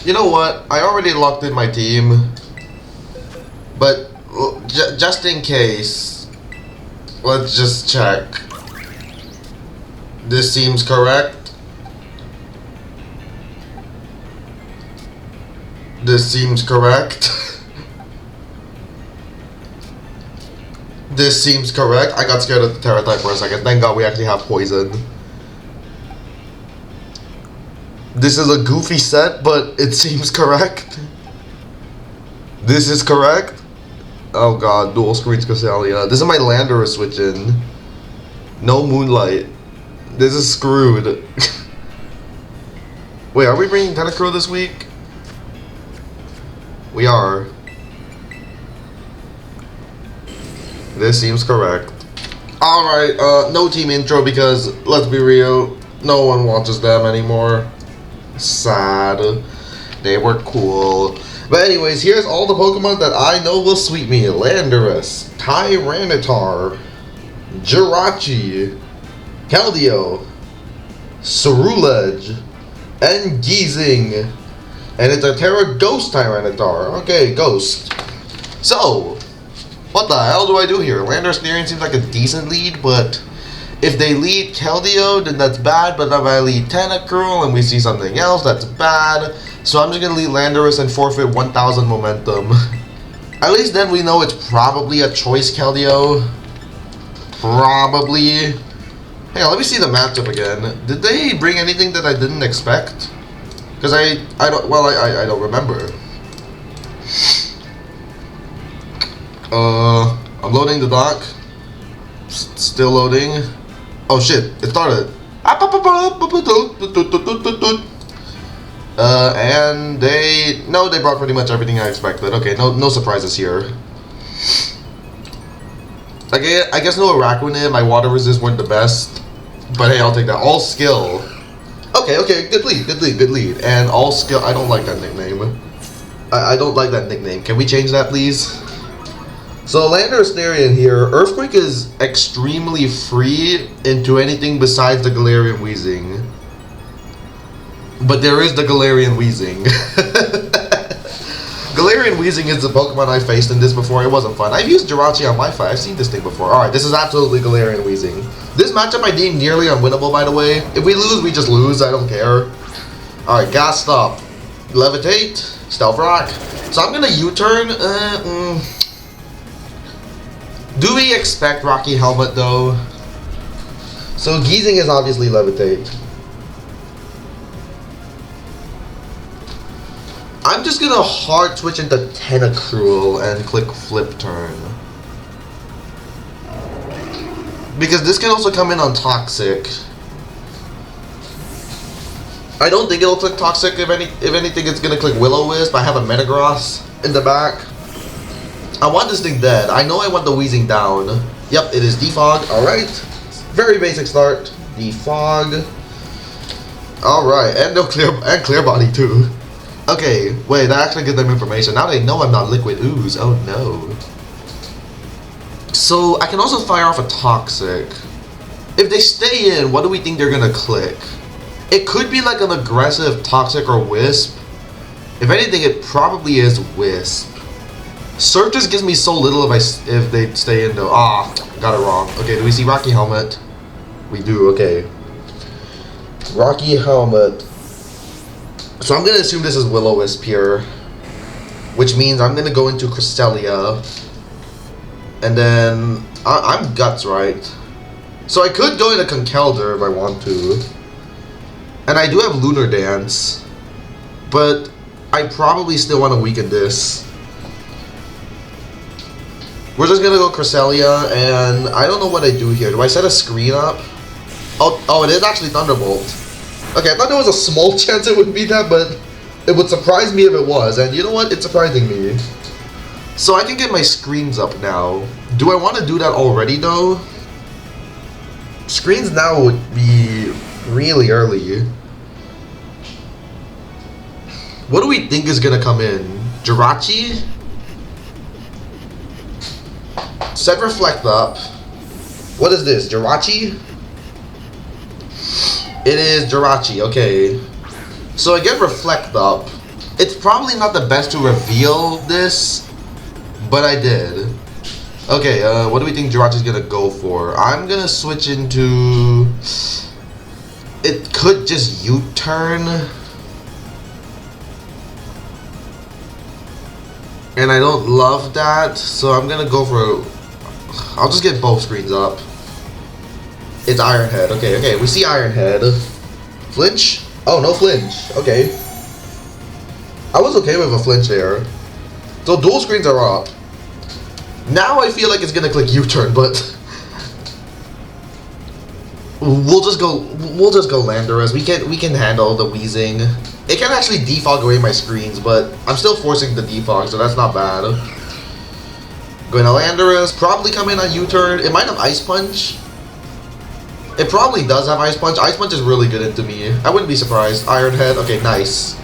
You know what? I already locked in my team, but just in case, let's just check. This seems correct. This seems correct. This seems correct. I got scared of the Terra type for a second. Thank God we actually have poison. This is a goofy set, but it seems correct. This is correct. Oh god, dual screens Cresselia. This is my Lander switching. No Moonlight. This is screwed. Wait, are we bringing Tentacruel this week? We are. This seems correct. Alright, no team intro because, let's be real, no one watches them anymore. Sad. They were cool. But anyways, here's all the Pokemon that I know will sweep me. Landorus, Tyranitar, Jirachi, Keldeo, Cerulege, and Geezing. And it's a Terra Ghost Tyranitar. Okay, Ghost. So, what the hell do I do here? Landorus Therian seems like a decent lead, but if they lead Keldeo, then that's bad. But if I lead Tentacruel and we see something else, that's bad. So I'm just going to lead Landorus and forfeit 1,000 momentum. At least then we know it's probably a choice Keldeo. Probably. Hang on, let me see the matchup again. Did they bring anything that I didn't expect? Because I don't remember. I'm loading the dock. Still loading. Oh shit, it started. And they brought pretty much everything I expected. Okay, no surprises here. Okay, I guess no Araquanid. My water resist weren't the best, but hey, I'll take that. All skill. Okay, good lead. And all skill. I don't like that nickname. I don't like that nickname. Can we change that, please? So Landorus Therian here. Earthquake is extremely free into anything besides the Galarian Weezing. But there is the Galarian Weezing. Galarian Weezing is the Pokemon I faced in this before. It wasn't fun. I've used Jirachi on Wi-Fi. I've seen this thing before. Alright, this is absolutely Galarian Weezing. This matchup I deem nearly unwinnable, by the way. If we lose, we just lose. I don't care. Alright, Gas Stop. Levitate. Stealth Rock. So I'm gonna U-turn. Do we expect Rocky Helmet, though? So Geezing is obviously Levitate. I'm just gonna hard switch into Tentacruel and click Flip Turn. Because this can also come in on Toxic. I don't think it'll click Toxic. If anything, it's gonna click Will-O-Wisp. I have a Metagross in the back. I want this thing dead. I know I want the Weezing down. Yep, it is Defog. Alright. Very basic start. Defog. Alright, and no clear body too. Okay, wait, that actually gives them information. Now they know I'm not Liquid Ooze. Oh no. So I can also fire off a Toxic. If they stay in, what do we think they're gonna click? It could be like an aggressive Toxic or Wisp. If anything, it probably is Wisp. Surf just gives me so little if they stay in though. Ah, got it wrong. Okay, do we see Rocky Helmet? We do, okay. Rocky Helmet. So I'm gonna assume this is Will-O-Wisp here. Which means I'm gonna go into Cresselia. And then I'm Guts, right? So I could go into Conkeldurr if I want to. And I do have Lunar Dance. But I probably still want to weaken this. We're just gonna go Cresselia, and I don't know what I do here. Do I set a screen up? Oh, it is actually Thunderbolt. Okay, I thought there was a small chance it would be that, but it would surprise me if it was. And you know what? It's surprising me. So I can get my screens up now. Do I want to do that already, though? Screens now would be really early. What do we think is gonna come in? Jirachi? Set Reflect up. What is this? Jirachi? It is Jirachi, okay. So I get Reflect up. It's probably not the best to reveal this, but I did. Okay, what do we think Jirachi's gonna go for? I'm gonna switch into... It could just U-turn. And I don't love that, so I'm gonna go for... I'll just get both screens up. It's Iron Head. Okay, we see Iron Head. Flinch? Oh, no flinch. Okay. I was okay with a flinch there. So dual screens are up. Now I feel like it's gonna click U-turn, but we'll just go Landorus. We can handle the wheezing. It can actually defog away my screens, but I'm still forcing the defog, so that's not bad. Going to Landorus, probably come in on U-turn. It might have Ice Punch. It probably does have Ice Punch. Ice Punch is really good into me. I wouldn't be surprised. Iron Head. Okay, nice.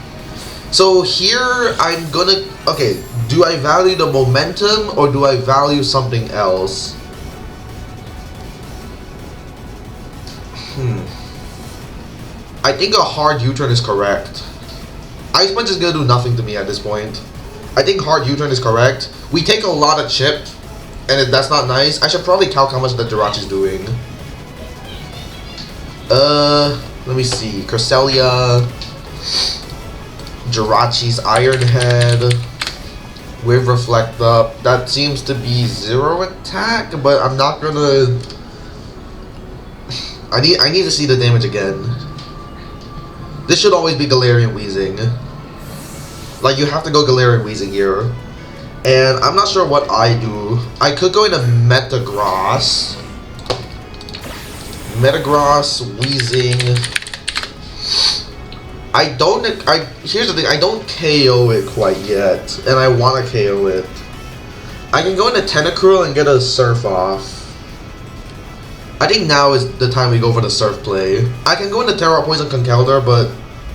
So here I'm gonna... Okay, do I value the momentum or do I value something else? I think a hard U-turn is correct. Ice Punch is gonna do nothing to me at this point. I think hard U-turn is correct. We take a lot of chip, and that's not nice. I should probably calc how much the Jirachi's doing. Let me see. Cresselia, Jirachi's Iron Head with Reflect Up. That seems to be 0 attack, but I'm not gonna... I need to see the damage again. This should always be Galarian Wheezing. Like, you have to go Galarian Wheezing here. And I'm not sure what I do. I could go into Metagross. Metagross, Wheezing. Here's the thing, I don't KO it quite yet. And I want to KO it. I can go into Tentacruel and get a Surf off. I think now is the time we go for the Surf play. I can go into Terra Poison Conkeldurr, but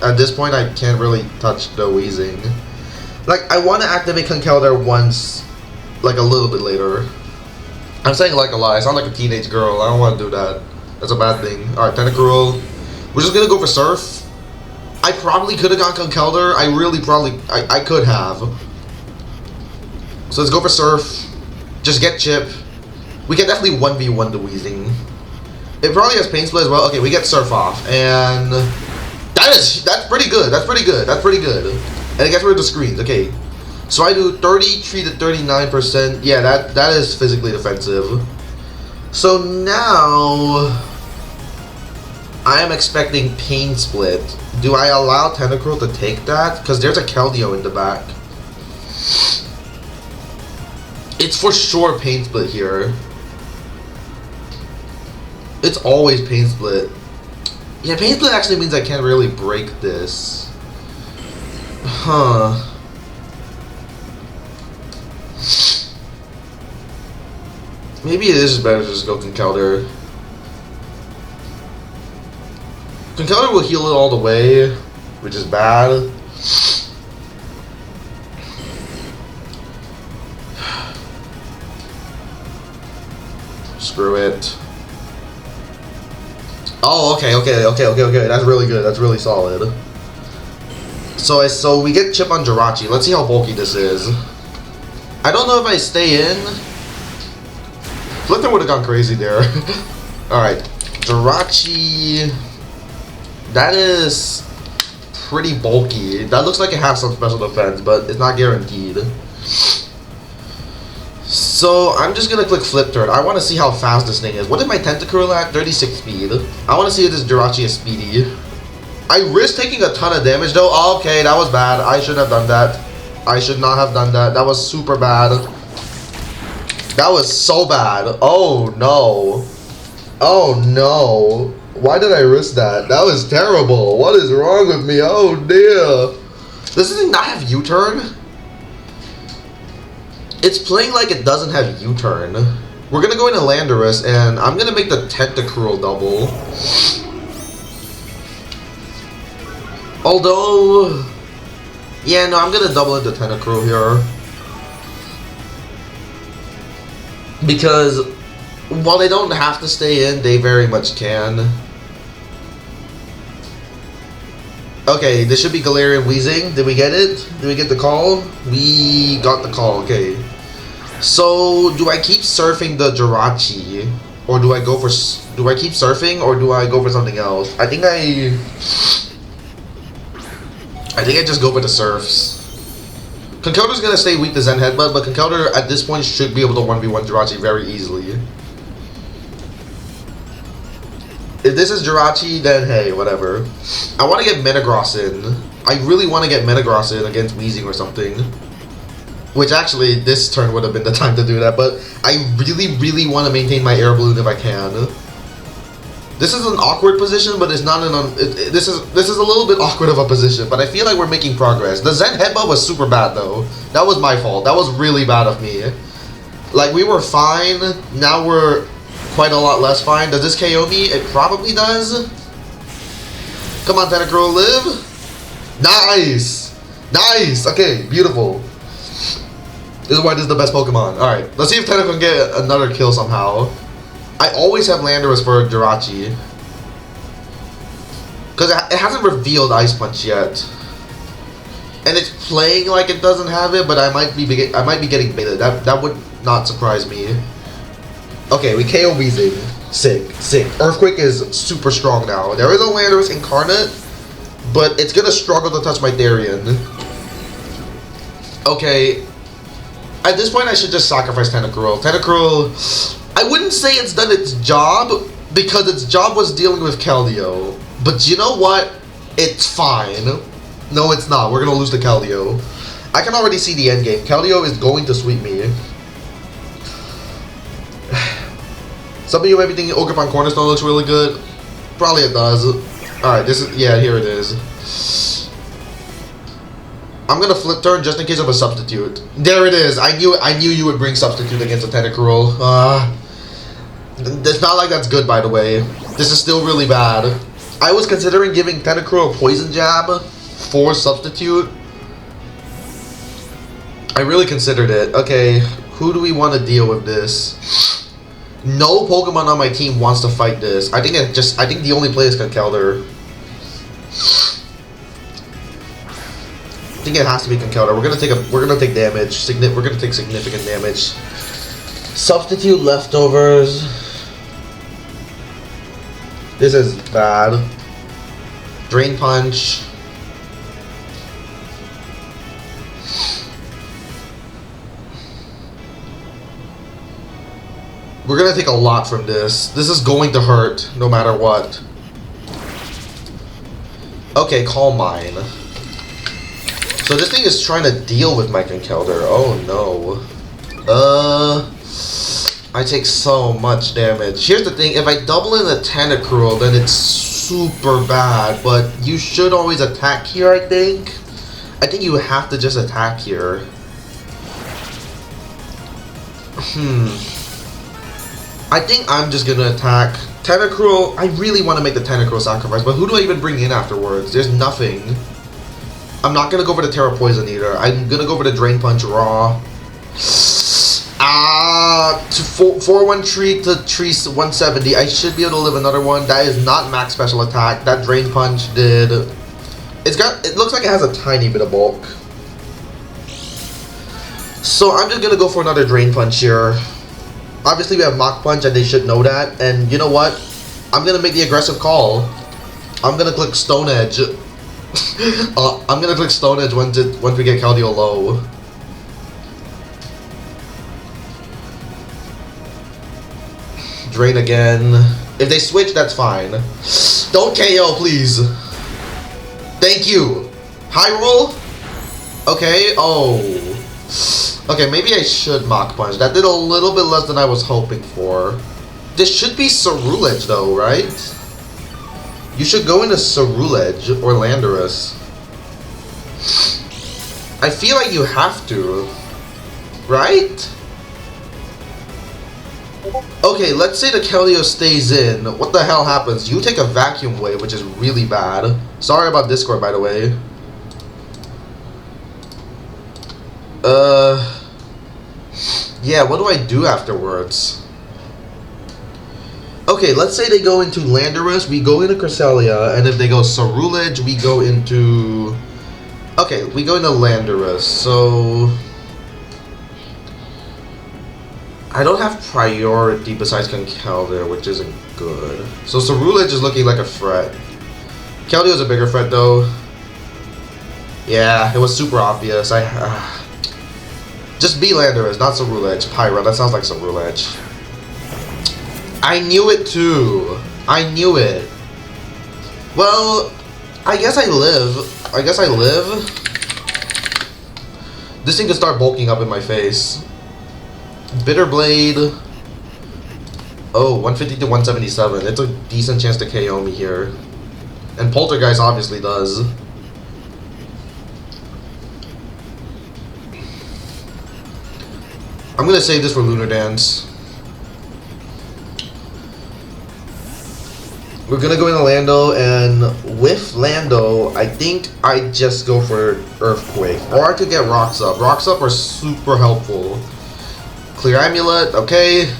at this point I can't really touch the Wheezing. Like, I want to activate Conkeldurr once, like a little bit later. I'm saying like a lot. I sound like a teenage girl. I don't want to do that. That's a bad thing. Alright, Tentacruel. We're just going to go for Surf. I probably could have gone Conkeldurr. I could have. So let's go for Surf. Just get Chip. We can definitely 1v1 the Wheezing. It probably has Pain Split as well. Okay, we get Surf off. And that's pretty good. That's pretty good. That's pretty good. And it gets rid of the screens. Okay. So I do 33 to 39%. Yeah, that is physically defensive. So now I am expecting Pain Split. Do I allow Tentacruel to take that? Because there's a Keldeo in the back. It's for sure Pain Split here. It's always Pain Split. Yeah, Pain Split actually means I can't really break this. Huh. Maybe it is better to just go Conkeldurr. Conkeldurr will heal it all the way, which is bad. Screw it. Oh, okay. That's really good. That's really solid. So we get Chip on Jirachi. Let's see how bulky this is. I don't know if I stay in. Flipper would have gone crazy there. Alright. Jirachi. That is pretty bulky. That looks like it has some special defense, but it's not guaranteed. So I'm just gonna click Flip Turn. I want to see how fast this thing is. What is my Tentacruel at? 36 speed. I want to see if this Jirachi is speedy. I risked taking a ton of damage though. Oh, okay, that was bad. I shouldn't have done that. I should not have done that. That was super bad. That was so bad. Oh no. Oh no. Why did I risk that? That was terrible. What is wrong with me? Oh dear. Does this thing not have U-turn? It's playing like it doesn't have U-turn. We're gonna go into Landorus and I'm gonna make the Tentacruel double. Although, yeah, no, I'm gonna double into Tentacruel here. Because while they don't have to stay in, they very much can. Okay, this should be Galarian Wheezing. Did we get it? Did we get the call? We got the call, okay. So, do I keep surfing the Jirachi? Or do I go for... Do I keep surfing or do I go for something else? I think I just go for the surfs. Conkeldur's gonna stay weak to Zen Headbutt, but Conkeldurr at this point should be able to 1v1 Jirachi very easily. If this is Jirachi, then hey, whatever. I want to get Metagross in. I really want to get Metagross in against Weezing or something. Which actually, this turn would have been the time to do that, but I really, really want to maintain my Air Balloon if I can. This is an awkward position, but it's not an... This is a little bit awkward of a position, but I feel like we're making progress. The Zen Headbutt was super bad, though. That was my fault. That was really bad of me. Like, we were fine. Now we're quite a lot less fine. Does this KO me? It probably does. Come on, Tentacruel, live. Nice. Nice. Okay, beautiful. This is why this is the best Pokemon. Alright, let's see if Tentacruel can get another kill somehow. I always have Landorus for Jirachi. Because it hasn't revealed Ice Punch yet. And it's playing like it doesn't have it, but I might be getting baited. That would not surprise me. Okay, we KO Weezing. Sick, sick. Earthquake is super strong now. There is a Landorus Incarnate, but it's gonna struggle to touch my Therian. Okay. At this point, I should just sacrifice Tentacruel. Tentacruel, I wouldn't say it's done its job, because its job was dealing with Keldeo. But you know what? It's fine. No, it's not. We're gonna lose to Keldeo. I can already see the end game. Keldeo is going to sweep me. Some of you might be thinking Ogerpon Cornerstone looks really good. Probably it does. Alright, this is... Yeah, here it is. I'm gonna flip turn just in case of a substitute. There it is. I knew you would bring substitute against a Tentacruel. It's not like that's good, by the way. This is still really bad. I was considering giving Tentacruel a Poison Jab for substitute. I really considered it. Okay, who do we want to deal with this? No Pokemon on my team wants to fight this. I think the only play is Conkeldurr. I think it has to be Conkeldurr. We're gonna take damage. We're gonna take significant damage. Substitute leftovers. This is bad. Drain Punch. We're gonna take a lot from this. This is going to hurt no matter what. Okay, Calm Mind. So this thing is trying to deal with my Conkeldurr. Oh no. I take so much damage. Here's the thing, if I double in the Tentacruel, then it's super bad. But you should always attack here, I think. I think you have to just attack here. I think I'm just gonna attack Tentacruel. I really want to make the Tentacruel sacrifice, but who do I even bring in afterwards? There's nothing. I'm not gonna go for the Terra Poison either. I'm gonna go for the Drain Punch raw. To 4-1 tree to tree 170. I should be able to live another one. That is not max special attack. That Drain Punch did. It looks like it has a tiny bit of bulk. So I'm just gonna go for another Drain Punch here. Obviously we have Mach Punch and they should know that. And you know what? I'm gonna make the aggressive call. I'm gonna click Stone Edge. I'm gonna click Stone Edge once we get Keldeo low. Drain again. If they switch, that's fine. Don't KO, please. Thank you. High roll? Okay, oh. Okay, maybe I should Mach Punch. That did a little bit less than I was hoping for. This should be Cerulege though, right? You should go into Cerulege or Landorus. I feel like you have to. Right? Okay, let's say the Keldeo stays in. What the hell happens? You take a Vacuum Wave, which is really bad. Sorry about Discord, by the way. Yeah, what do I do afterwards? Okay, let's say they go into Landorus, we go into Cresselia, and if they go Cerulege, we go into... Okay, we go into Landorus, so... I don't have priority besides Conkeldurr, which isn't good. So Cerulege is looking like a threat. Keldeo is a bigger threat, though. Yeah, it was super obvious. Just be Landorus, not Cerulege. Pyra, that sounds like Cerulege. I knew it too. I knew it. Well, I guess I live. This thing could start bulking up in my face. Bitter Blade. Oh, 150 to 177. It's a decent chance to KO me here. And Poltergeist obviously does. I'm gonna save this for Lunar Dance. We're gonna go into Lando, and with Lando, I think I just go for Earthquake. Or I could get Rocks Up. Rocks Up are super helpful. Clear Amulet, okay.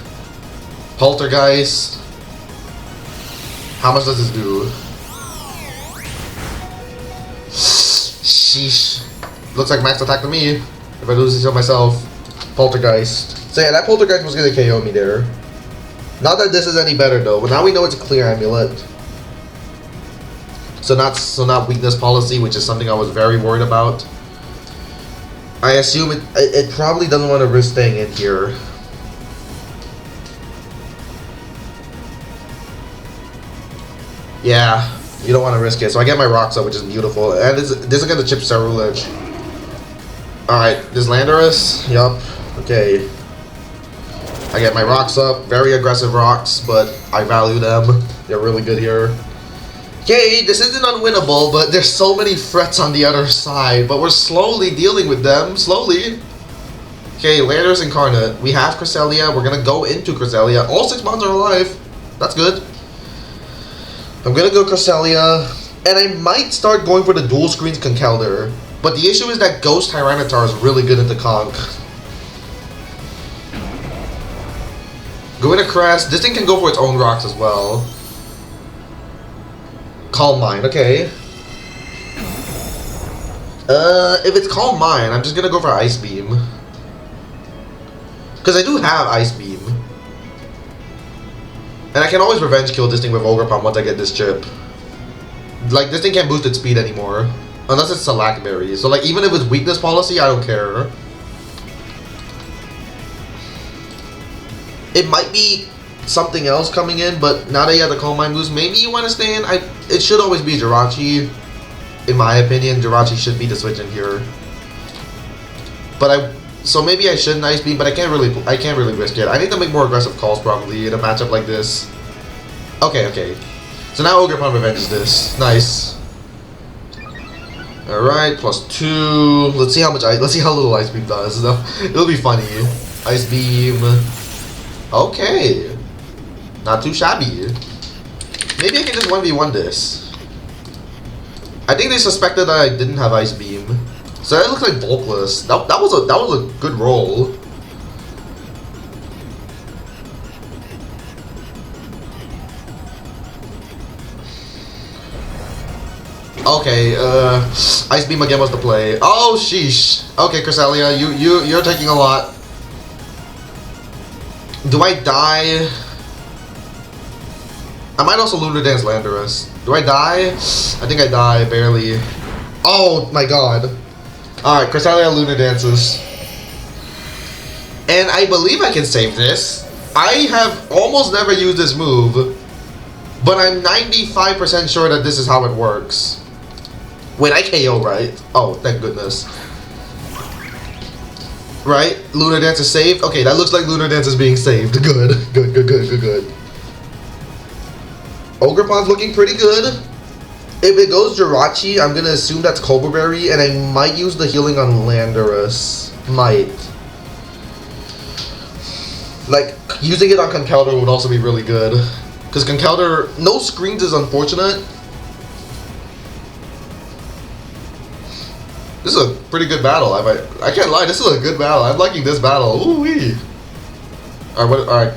Poltergeist. How much does this do? Sheesh. Looks like max attack to me. If I lose this to myself. Poltergeist. So yeah, that Poltergeist was gonna KO me there. Not that this is any better though, but now we know it's a Clear Amulet. So not weakness policy, which is something I was very worried about. I assume it probably doesn't want to risk staying in here. Yeah, you don't want to risk it. So I get my Rocks Up, which is beautiful. And this is going to chip Cerulege. Alright, this Landorus. Yup. Okay. I get my Rocks Up. Very aggressive rocks, but I value them. They're really good here. Okay, this isn't unwinnable, but there's so many threats on the other side. But we're slowly dealing with them. Slowly. Okay, Landorus Incarnate. We have Cresselia. We're going to go into Cresselia. All 6 mons are alive. That's good. I'm going to go Cresselia. And I might start going for the dual screens Conkeldurr. But the issue is that Ghost Tyranitar is really good into Conk. Going to Crest. This thing can go for its own rocks as well. Calm Mind, okay. If it's Calm Mind, I'm just gonna go for Ice Beam. Because I do have Ice Beam. And I can always revenge kill this thing with Ogerpon once I get this chip. Like, this thing can't boost its speed anymore. Unless it's Salakberry. So, like, even if it's weakness policy, I don't care. It might be something else coming in, but now that you have the Calm Mind boost, maybe you want to stay in. It should always be Jirachi. In my opinion, Jirachi should be the switch in here. But so maybe I shouldn't Ice Beam, but I can't really risk it. I need to make more aggressive calls probably in a matchup like this. Okay. So now Ogerpon revenges this. Nice. Alright, +2. Let's see how little Ice Beam does. It'll be funny. Ice Beam. Okay. Not too shabby. Maybe I can just 1v1 this. I think they suspected that I didn't have Ice Beam. So that looks like Bulkless. That was a good roll. Okay, Ice Beam again was the play. Oh sheesh. Okay, Cresselia, you're taking a lot. Do I die? I might also Lunar Dance Landorus. Do I die? I think I die, barely. Oh my god. Alright, Cresselia Lunar Dances. And I believe I can save this. I have almost never used this move. But I'm 95% sure that this is how it works. Wait, I KO, right? Oh, thank goodness. Right? Lunar Dance is saved? Okay, that looks like Lunar Dance is being saved. Good. Good. Ogerpon's looking pretty good. If it goes Jirachi, I'm gonna assume that's Cobra Berry, and I might use the healing on Landorus. Might. Like, using it on Conkeldurr would also be really good. Because Conkeldurr, no screens is unfortunate. This is a pretty good battle. I can't lie, this is a good battle. I'm liking this battle. Ooh-wee. Alright.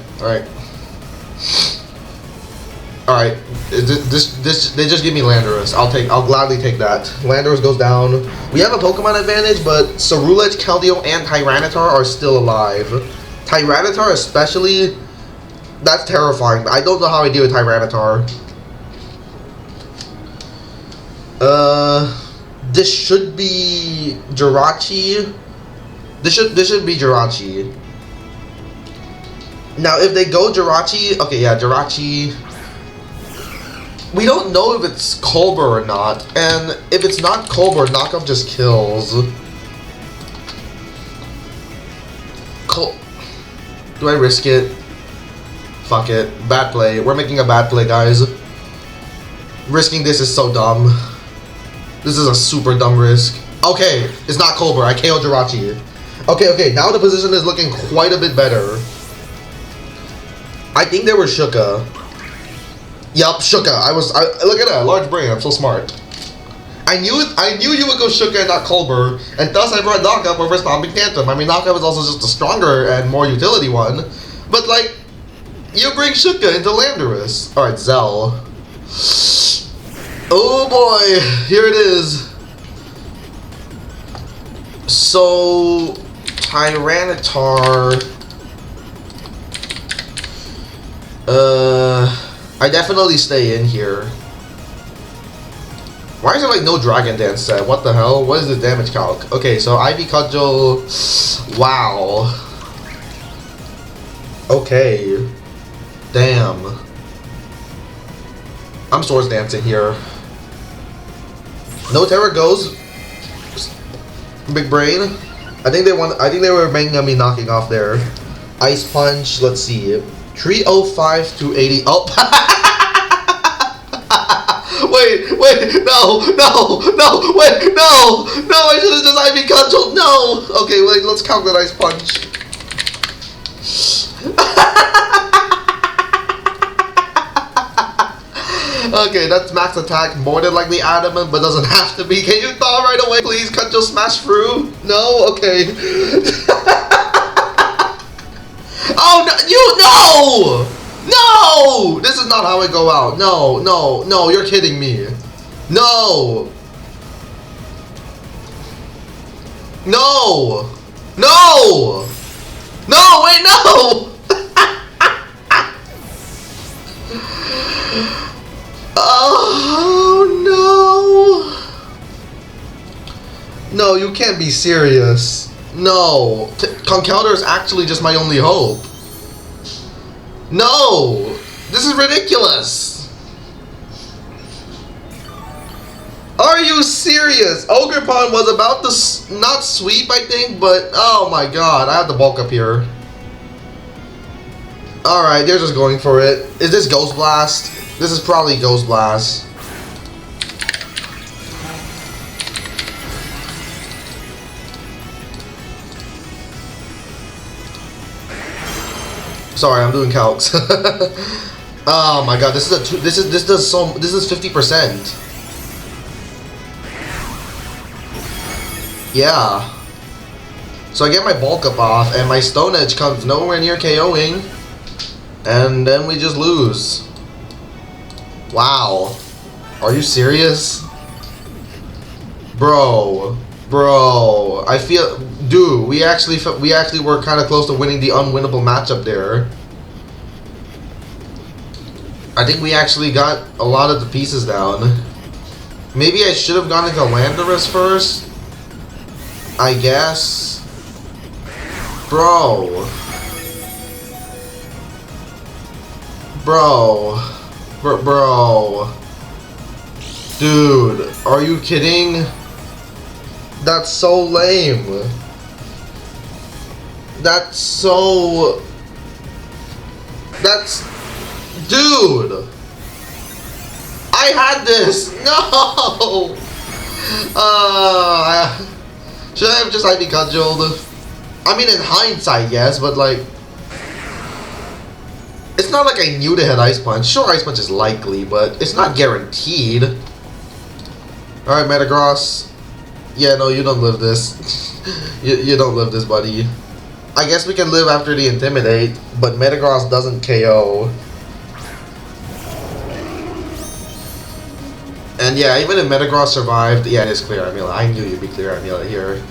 Alright, they just give me Landorus. I'll gladly take that. Landorus goes down. We have a Pokemon advantage, but Cerulege, Keldeo, and Tyranitar are still alive. Tyranitar especially, that's terrifying. I don't know how I deal with Tyranitar. This should be Jirachi. This should be Jirachi. Now, if they go Jirachi, okay, yeah, Jirachi. We don't know if it's Colbur or not, and if it's not Colbur, knockup just kills. Do I risk it? Fuck it. Bad play. We're making a bad play, guys. Risking this is so dumb. This is a super dumb risk. Okay, it's not Colbur. I KO Jirachi. Okay, now the position is looking quite a bit better. I think they were Shuka. Yup, Shuka. Look at that, large brain. I'm so smart. I knew you would go Shuka and not Colbur, and thus I brought Knockup over Stomping Tantrum. I mean, Knockup is also just a stronger and more utility one, but like, you bring Shuka into Landorus. All right, Zell. Oh boy, here it is. So, Tyranitar. I definitely stay in here. Why is there like no Dragon Dance set? What the hell? What is the damage calc? Okay, so Ivy Cudgel. Wow. Okay. Damn. I'm Swords Dancing here. No Terra goes. Big brain. I think they were making me knocking off there. Ice Punch. Let's see. 305 to 80. Oh. wait, no, wait, no, I should have just Ivy Cudgel, no. Okay, wait, let's count that Ice Punch. Okay, that's max attack, more than likely adamant, but doesn't have to be. Can you thaw right away, please? Cudgel smash through? No? Okay. Oh, no, no! This is not how I go out. No, you're kidding me. No, wait, no! Oh, no. No, you can't be serious. No. Concounter is actually just my only hope. No! This is ridiculous! Are you serious? Ogerpon was about to not sweep, I think, but oh my god, I have to bulk up here. Alright, they're just going for it. Is this Ghost Blast? This is probably Ghost Blast. Sorry, I'm doing calcs. Oh my god, this is 50%. Yeah. So I get my bulk up off, and my Stone Edge comes nowhere near KOing, and then we just lose. Wow. Are you serious? Bro, I feel, dude, we actually were kind of close to winning the unwinnable matchup there. I think we actually got a lot of the pieces down. Maybe I should have gone into Landorus first, I guess. Bro, dude, are you kidding? That's so lame. Dude, I had this. No. Should I have just Ivy Cudgeled? I mean, in hindsight, yes, but like, it's not like I knew they had Ice Punch. Sure, Ice Punch is likely, but it's not guaranteed. Alright, Metagross. Yeah, no, you don't live this. you don't live this, buddy. I guess we can live after the Intimidate, but Metagross doesn't KO. And yeah, even if Metagross survived, yeah, it is clear Amulet. I knew you'd be clear Amulet here.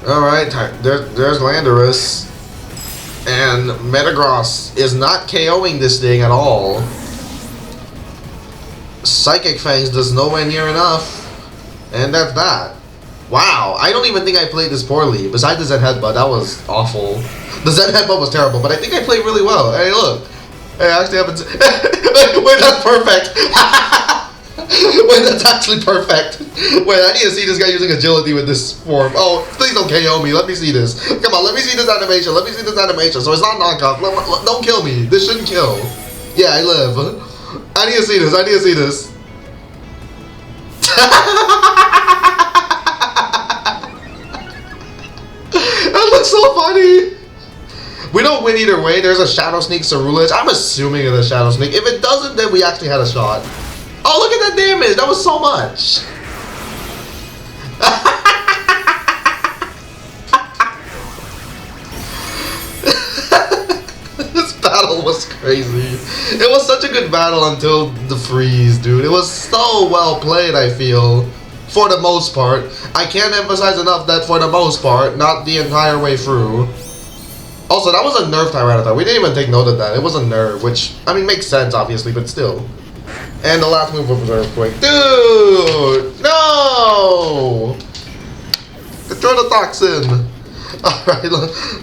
Alright, there's Landorus. And Metagross is not KOing this thing at all. Psychic Fangs does nowhere near enough. And that's that. Wow, I don't even think I played this poorly. Besides the Zen Headbutt, that was awful. The Zen Headbutt was terrible, but I think I played really well. Hey, look. Hey, I actually haven't... Wait, that's perfect. Wait, that's actually perfect. Wait, I need to see this guy using agility with this form. Oh, please don't KO me. Let me see this. Come on, let me see this animation. Let me see this animation. So it's not knockoff. Don't kill me. This shouldn't kill. Yeah, I live. I need to see this. I need to see this. That looks so funny. We don't win either way. There's a Shadow Sneak Cerulege. I'm assuming it's a Shadow Sneak. If it doesn't, then we actually had a shot. Oh, look at that damage. That was so much. This battle was crazy. It was such a good battle until the freeze, dude. It was so well played, I feel. For the most part. I can't emphasize enough that for the most part, not the entire way through. Also, that was a nerf Tyranitar. We didn't even take note of that. It was a nerf, which, I mean, makes sense, obviously, but still. And the last move was Earthquake. Dude! No! Control the Toxin! Alright,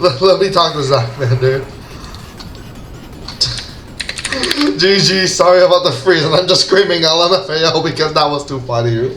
let me talk to Zachmander. GG, sorry about the freeze, and I'm just screaming LMFAO because that was too funny.